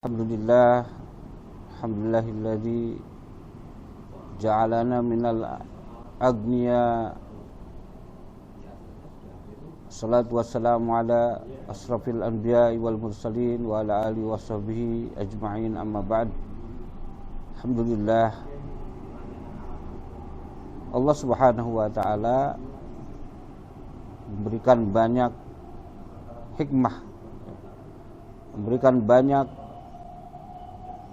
Alhamdulillah, alhamdulillahilladzi ja'alana minal agniya. Salatu wassalamu ala asrafil anbiya'i wal mursalin wa ala alihi wa sahbihi ajma'in, amma ba'd. Alhamdulillah, Allah subhanahu wa ta'ala memberikan banyak hikmah, memberikan banyak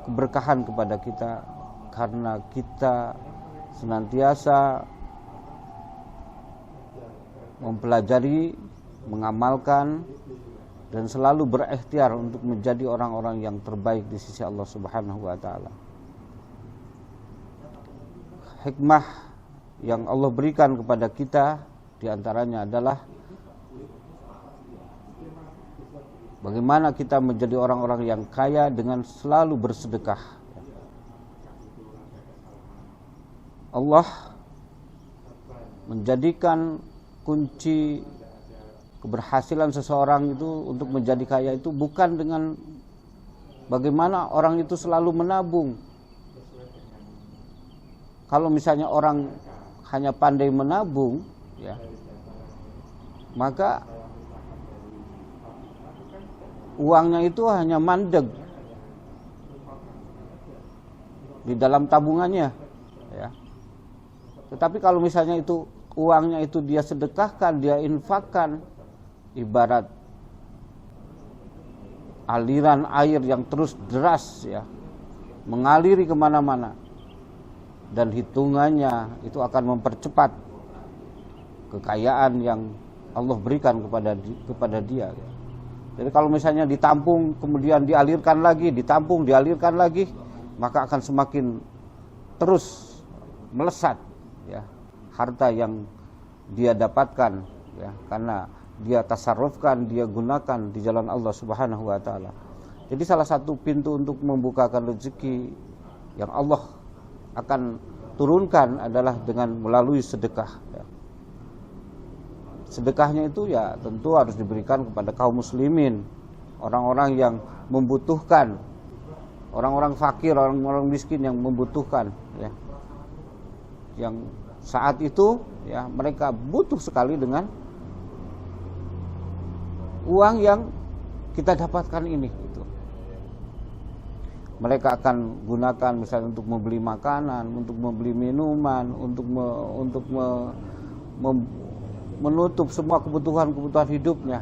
keberkahan kepada kita karena kita senantiasa mempelajari, mengamalkan, dan selalu berikhtiar untuk menjadi orang-orang yang terbaik di sisi Allah Subhanahu wa ta'ala. Hikmah yang Allah berikan kepada kita diantaranya adalah bagaimana kita menjadi orang-orang yang kaya dengan selalu bersedekah. Allah menjadikan kunci keberhasilan seseorang itu untuk menjadi kaya itu bukan dengan bagaimana orang itu selalu menabung. Kalau misalnya orang hanya pandai menabung, ya, maka uangnya itu hanya mandeg di dalam tabungannya, ya. Tetapi kalau misalnya itu uangnya itu dia sedekahkan, dia infakkan, ibarat aliran air yang terus deras, ya, mengaliri kemana-mana, dan hitungannya itu akan mempercepat kekayaan yang Allah berikan kepada dia. Jadi kalau misalnya ditampung kemudian dialirkan lagi, ditampung dialirkan lagi, maka akan semakin terus melesat, ya, harta yang dia dapatkan, ya, karena dia tasarrufkan, dia gunakan di jalan Allah Subhanahu wa taala. Jadi salah satu pintu untuk membukakan rezeki yang Allah akan turunkan adalah dengan melalui sedekah, ya. Sedekahnya itu ya tentu harus diberikan kepada kaum muslimin, orang-orang yang membutuhkan, orang-orang fakir, orang-orang miskin yang membutuhkan, ya, yang saat itu, ya, mereka butuh sekali dengan uang yang kita dapatkan ini, gitu. Mereka akan gunakan misalnya untuk membeli makanan, untuk membeli minuman, untuk menutup semua kebutuhan hidupnya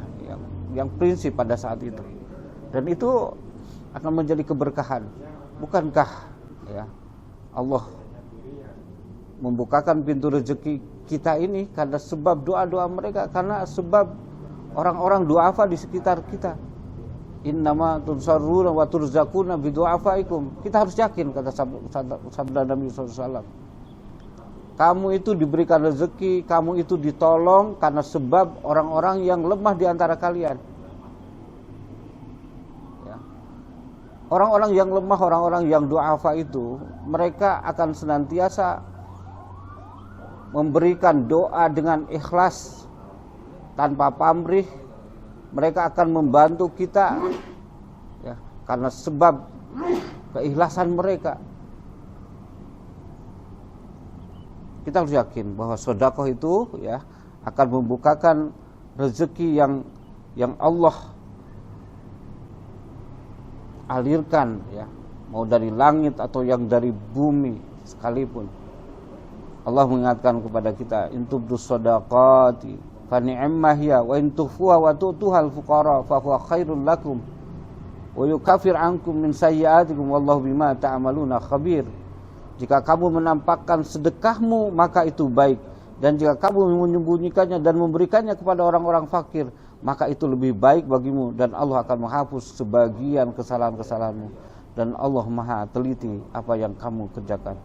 yang prinsip pada saat itu. Dan itu akan menjadi keberkahan. Bukankah, ya, Allah membukakan pintu rezeki kita ini karena sebab doa-doa mereka, karena sebab orang-orang du'afa di sekitar kita. Innama tunsarruna wa turzaquna bidu'afaikum. Kita harus yakin, kata sabda Nabi SAW, kamu itu diberikan rezeki, kamu itu ditolong karena sebab orang-orang yang lemah di antara kalian, ya. Orang-orang yang lemah, orang-orang yang du'afa itu, mereka akan senantiasa memberikan doa dengan ikhlas, tanpa pamrih. Mereka akan membantu kita, ya, karena sebab keikhlasan mereka. Kita harus yakin bahwa sedekah itu, ya, akan membukakan rezeki yang Allah alirkan, ya, mau dari langit atau yang dari bumi sekalipun. Allah mengingatkan kepada kita, intubdus shadaqati fa ni'mah hiya wa in tukhfuha wa tu'tuhal fuqara fa huwa khairul lakum wa yukaffir ankum min sayyi'atikum wallahu bima ta'maluna khabir. Jika kamu menampakkan sedekahmu, maka itu baik. Dan jika kamu menyembunyikannya dan memberikannya kepada orang-orang fakir, maka itu lebih baik bagimu. Dan Allah akan menghapus sebagian kesalahan-kesalahanmu. Dan Allah maha teliti apa yang kamu kerjakan.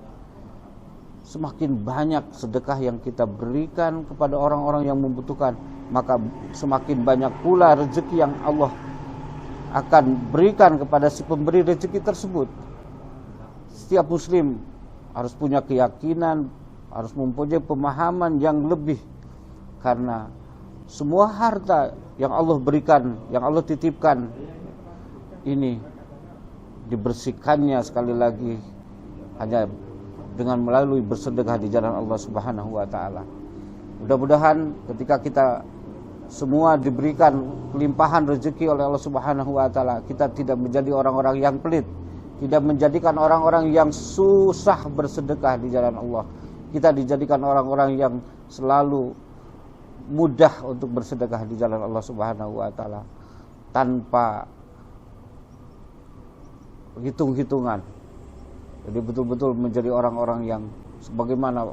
Semakin banyak sedekah yang kita berikan kepada orang-orang yang membutuhkan, maka semakin banyak pula rezeki yang Allah akan berikan kepada si pemberi rezeki tersebut. Setiap muslim harus punya keyakinan, harus mempunyai pemahaman yang lebih, karena semua harta yang Allah berikan, yang Allah titipkan ini dibersihkannya sekali lagi hanya dengan melalui bersedekah di jalan Allah Subhanahu wa taala. Mudah-mudahan ketika kita semua diberikan limpahan rezeki oleh Allah Subhanahu wa taala, kita tidak menjadi orang-orang yang pelit, tidak menjadikan orang-orang yang susah bersedekah di jalan Allah. Kita dijadikan orang-orang yang selalu mudah untuk bersedekah di jalan Allah Subhanahu wa taala tanpa hitung-hitungan. Jadi betul-betul menjadi orang-orang yang sebagaimana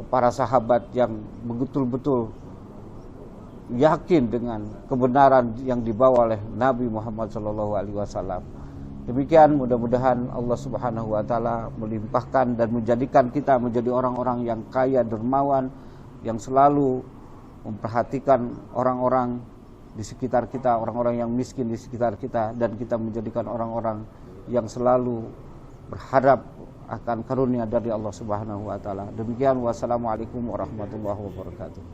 para sahabat yang betul-betul yakin dengan kebenaran yang dibawa oleh Nabi Muhammad SAW. Demikian, mudah-mudahan Allah Subhanahu wa taala melimpahkan dan menjadikan kita menjadi orang-orang yang kaya dermawan, yang selalu memperhatikan orang-orang di sekitar kita, orang-orang yang miskin di sekitar kita, dan kita menjadikan orang-orang yang selalu berharap akan karunia dari Allah Subhanahu wa taala. Demikian, wassalamualaikum warahmatullahi wabarakatuh.